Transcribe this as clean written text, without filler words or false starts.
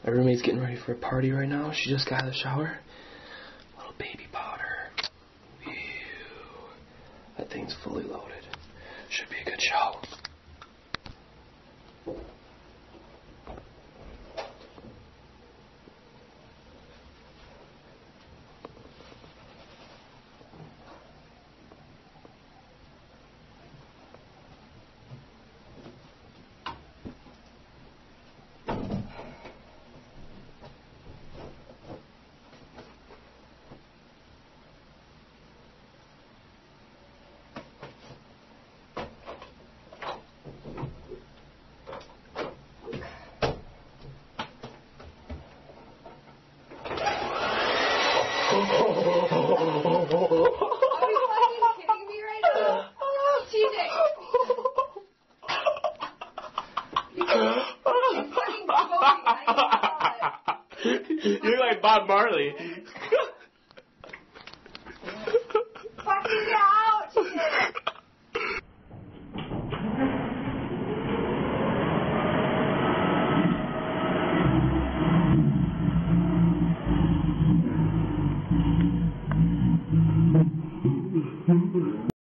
My roommate's getting ready for a party right now. She just got out of the shower. Little baby powder. Ew. That thing's fully loaded. Should be a good show. Are you fucking kidding me right now? TJ! You're fucking joking. You're like Bob Marley.